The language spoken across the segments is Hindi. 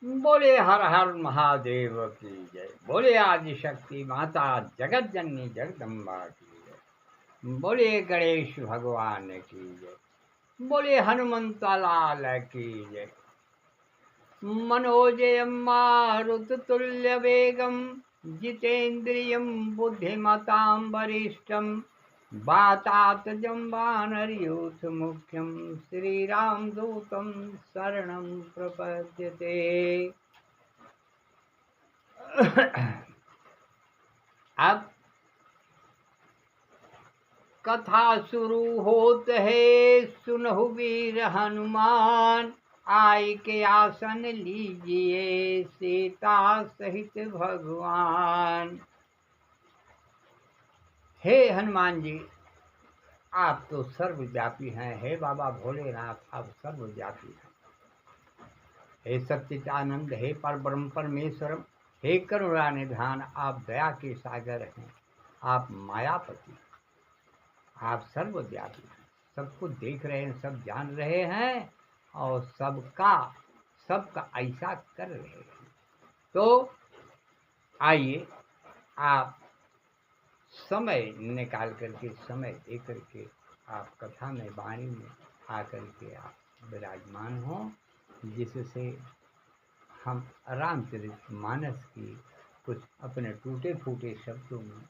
बोले हर हर महादेव की जय। बोले आदि शक्ति माता जगत जननी जगदम्बा की जय। बोले गणेश भगवान की जय। बोले हनुमंत लाल की जय। मनोजयं मारुततुल्य वेगं जितेन्द्रियं बुद्धिमतां वरिष्ठं वातात्मजं वानरयूथ मुख्यं श्रीरामदूतं शरणं प्रपद्यते। अब कथा शुरू होत है, सुनहु वीर हनुमान आय के आसन लीजिए सीता सहित भगवान। हे हनुमान जी, आप तो सर्वव्यापी हैं। हे बाबा भोलेनाथ, आप सर्वव्यापी हैं। हे सच्चिदानंद, हे परब्रह्म परमेश्वरम, हे करुणा निधान, आप दया के सागर हैं। आप मायापति, आप सर्वव्यापी हैं। सब कुछ देख रहे हैं, सब जान रहे हैं और सबका ऐसा कर रहे हैं। तो आइए, आप समय निकाल करके, समय दे करके आप कथा में, वाणी में आकर के आप विराजमान हो, जिससे हम रामचरितमानस की कुछ अपने टूटे फूटे शब्दों में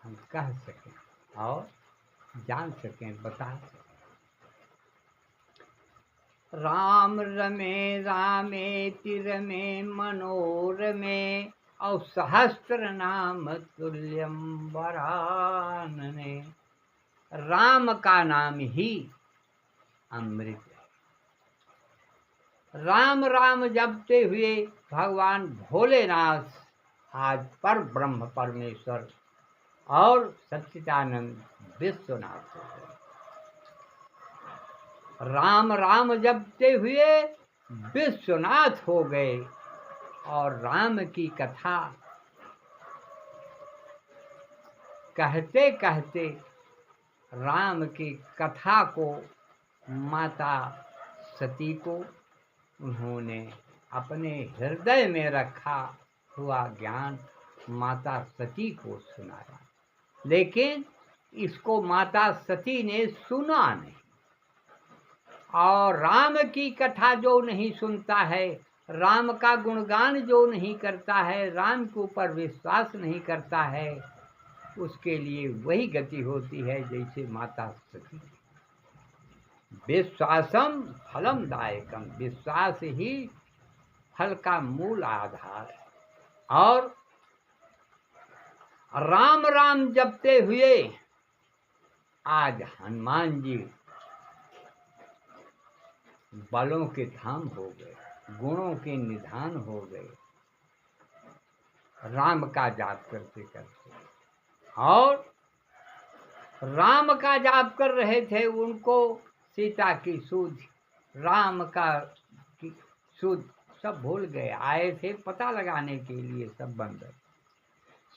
हम कह सकें और जान सकें, बता सकें। राम रमे रामेति रमे मनोरमे और सहस्त्र नाम तुल्यम वरानने। राम का नाम ही अमृत है। राम राम जपते हुए भगवान भोलेनाथ आज पर ब्रह्म परमेश्वर और सच्चिदानंद विश्वनाथ हो गए। राम राम जपते हुए विश्वनाथ हो गए और राम की कथा कहते कहते राम की कथा को माता सती को उन्होंने अपने हृदय में रखा हुआ ज्ञान माता सती को सुनाया, लेकिन इसको माता सती ने सुना नहीं। और राम की कथा जो नहीं सुनता है, राम का गुणगान जो नहीं करता है, राम के ऊपर विश्वास नहीं करता है, उसके लिए वही गति होती है जैसे माता सती। विश्वासम फलम दायकम, विश्वास ही फल का मूल आधार है। और राम राम जपते हुए आज हनुमान जी बलों के धाम हो गए, गुणों के निधान हो गए, राम का जाप करते करते। और राम का जाप कर रहे थे, उनको सीता की सूझ, राम का सूझ सब भूल गए। आए थे पता लगाने के लिए सब बंदर,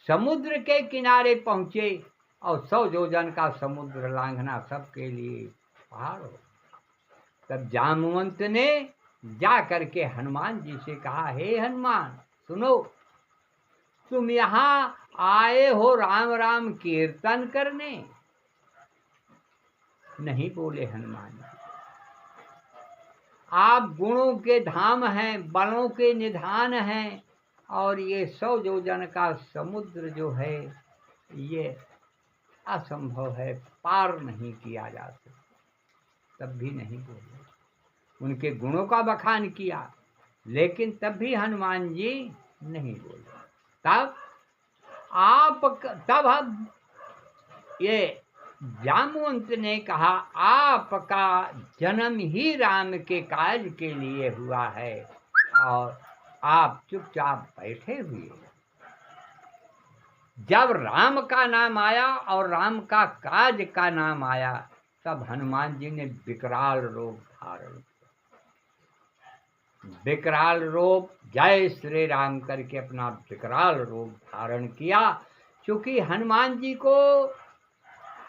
समुद्र के किनारे पहुंचे और 100 योजन का समुद्र लांघना सबके लिए पहाड़ हो। तब जामवंत ने जा करके हनुमान जी से कहा, हे हनुमान सुनो, तुम यहाँ आए हो राम राम कीर्तन करने? नहीं बोले हनुमान जी, आप गुणों के धाम हैं, बलों के निधान हैं, और ये 100 योजन का समुद्र जो है ये असंभव है, पार नहीं किया जा सकता। तब भी नहीं बोले, उनके गुणों का बखान किया, लेकिन तब भी हनुमान जी नहीं बोले। तब हम ये जामवंत ने कहा, आपका जन्म ही राम के काज के लिए हुआ है और आप चुपचाप बैठे हुए। जब राम का नाम आया और राम का काज का नाम आया, तब हनुमान जी ने विकराल रूप धारण किया। विकराल रूप, जय श्री राम करके अपना विकराल रूप धारण किया। क्योंकि हनुमान जी को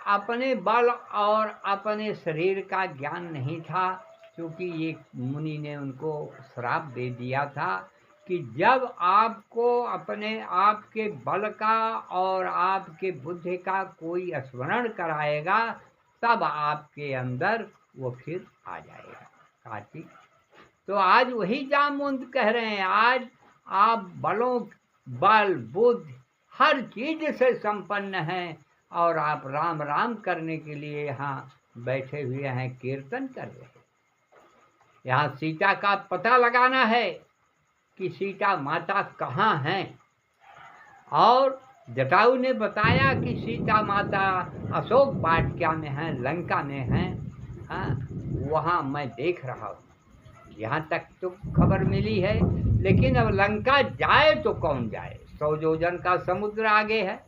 अपने बल और अपने शरीर का ज्ञान नहीं था, क्योंकि ये मुनि ने उनको श्राप दे दिया था कि जब आपको अपने आप के बल का और आपके बुद्धि का कोई स्मरण कराएगा तब आपके अंदर वो फिर आ जाएगा। कार्तिक तो आज वही जामवंत कह रहे हैं, आज आप बल बुद्धि हर चीज से संपन्न हैं और आप राम राम करने के लिए यहाँ बैठे हुए हैं, कीर्तन कर रहे हैं। यहाँ सीता का पता लगाना है कि सीता माता कहाँ हैं, और जटायु ने बताया कि सीता माता अशोक वाटिका में हैं, लंका में हैं। हाँ, वहाँ मैं देख रहा हूँ। यहाँ तक तो खबर मिली है, लेकिन अब लंका जाए तो कौन जाए, 100 योजन का समुद्र आगे है।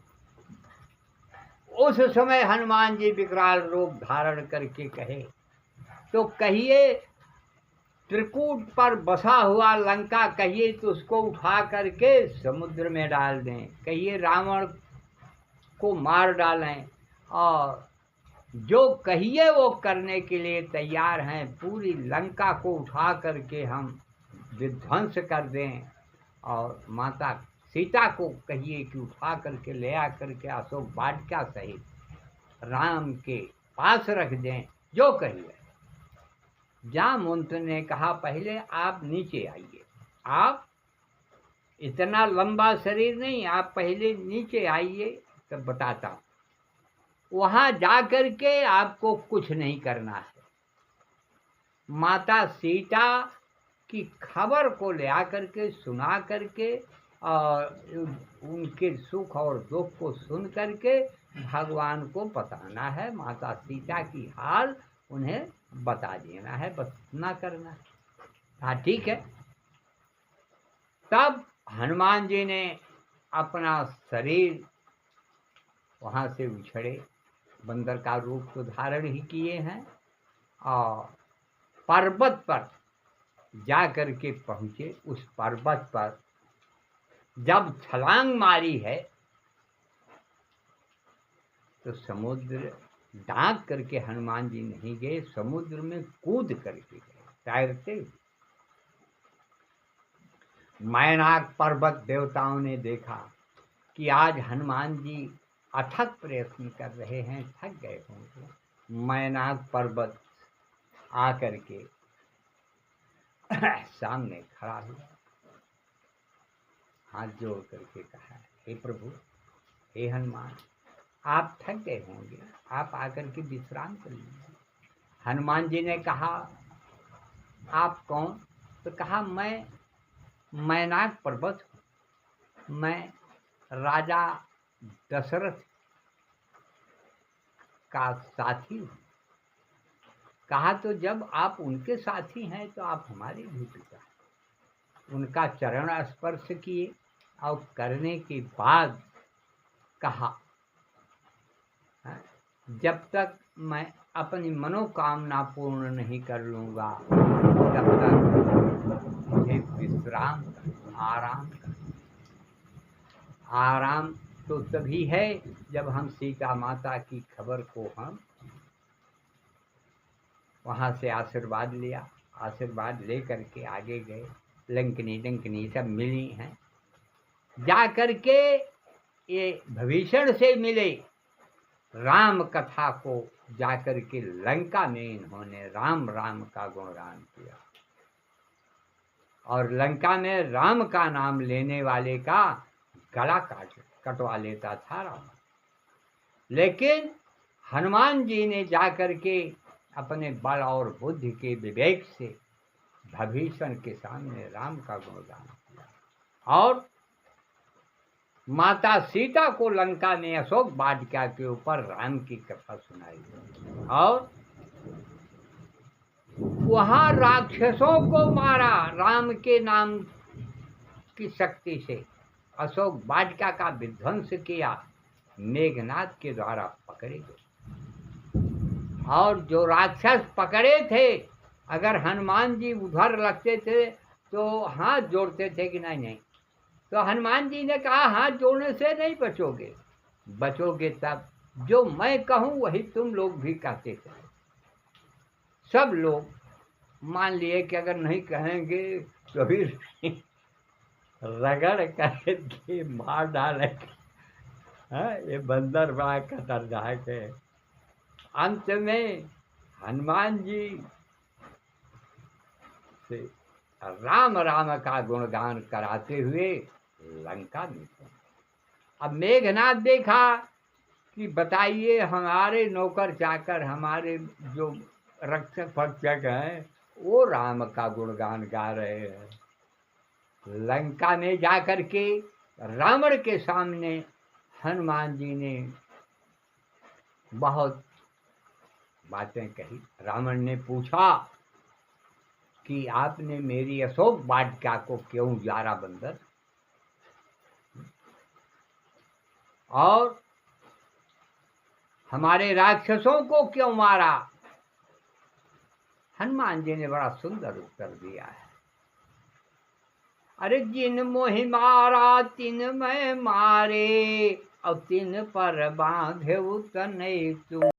उस समय हनुमान जी विकराल रूप धारण करके कहे, तो कहिए त्रिकूट पर बसा हुआ लंका कहिए तो उसको उठा करके समुद्र में डाल दें, कहिए रावण को मार डालें, और जो कहिए वो करने के लिए तैयार हैं। पूरी लंका को उठा करके हम विध्वंस कर दें, और माता सीता को कहिए कि उठा करके ले आ करके अशोक वाटिका सहित राम के पास रख दें, जो कहिए। जामवंत ने कहा, पहले आप नीचे आइए, आप इतना लंबा शरीर नहीं, आप पहले नीचे आइए तब बताता हूँ। वहां जाकर के आपको कुछ नहीं करना है। माता सीता की खबर को ले आकर के सुना करके और उनके सुख और दुख को सुन करके भगवान को बताना है, माता सीता की हाल उन्हें बता देना है, बस ना करना है। हाँ ठीक है। तब हनुमान जी ने अपना शरीर वहाँ से उछड़े, बंदर का रूप तो धारण ही किए हैं, और पर्वत पर जा कर के पहुँचे। उस पर्वत पर जब छलांग मारी है तो समुद्र डांक करके हनुमान जी नहीं गए, समुद्र में कूद करके गए तैरते। मैनाक पर्वत देवताओं ने देखा कि आज हनुमान जी अथक प्रयत्न कर रहे हैं, थक गए होंगे। मैनाक पर्वत आकर के सामने खड़ा हुआ, हाथ जोड़ करके कहा, हे प्रभु, हे हनुमान, आप थक गए होंगे, आप आकर के विश्राम कर लीजिए। हनुमान जी ने कहा, आप कौन? तो कहा, मैं मैनाक पर्वत हूँ, मैं राजा दशरथ का साथी हूँ। कहा, तो जब आप उनके साथी हैं तो आप हमारे भी पिता हैं। उनका चरण स्पर्श किए और करने के बाद कहा, जब तक मैं अपनी मनोकामना पूर्ण नहीं कर लूँगा तब तक मुझे विश्राम कर, आराम कर। आराम तो तभी है जब हम सीता माता की खबर को हम वहाँ से आशीर्वाद लिया, आशीर्वाद ले करके आगे गए। लंकनी सब मिली हैं, जा करके ये भविष्य से मिले। राम कथा को जाकर के लंका में इन्होंने राम राम का गुणगान किया, और लंका में राम का नाम लेने वाले का गला कटवा लेता था राम। लेकिन हनुमान जी ने जाकर के अपने बल और बुद्धि के विवेक से भविष्य के सामने राम का गुणगान किया, और माता सीता को लंका में अशोक वाटिका के ऊपर राम की कथा सुनाई, और वहां राक्षसों को मारा राम के नाम की शक्ति से। अशोक वाटिका का विध्वंस किया, मेघनाद के द्वारा पकड़े गए। और जो राक्षस पकड़े थे, अगर हनुमान जी उधर लगते थे तो हाथ जोड़ते थे कि नहीं, तो हनुमान जी ने कहा, हाथ जोड़ने से नहीं बचोगे, बचोगे तब जो मैं कहूँ वही तुम लोग भी कहते थे। सब लोग मान लिए कि अगर नहीं कहेंगे तो फिर रगड़ करके मार डालेंगे। हाँ, ये बंदर बड़ा खतरनाक है। अंत में हनुमान जी से राम राम का गुणगान कराते हुए लंका में पहुंचे। अब मेघनाथ देखा कि बताइए, हमारे नौकर चाकर, हमारे जो रक्षक भक्षक हैं, वो राम का गुणगान गा रहे हैं। लंका में जाकर के रावण के सामने हनुमान जी ने बहुत बातें कही। रावण ने पूछा कि आपने मेरी अशोक वाटिका को क्यों उजाड़ा बंदर, और हमारे राक्षसों को क्यों मारा। हनुमान जी ने बड़ा सुंदर उत्तर दिया है। अरे जिन मोहि मारा तिन मैं मारे, और तिन पर बांधे तनय तुम।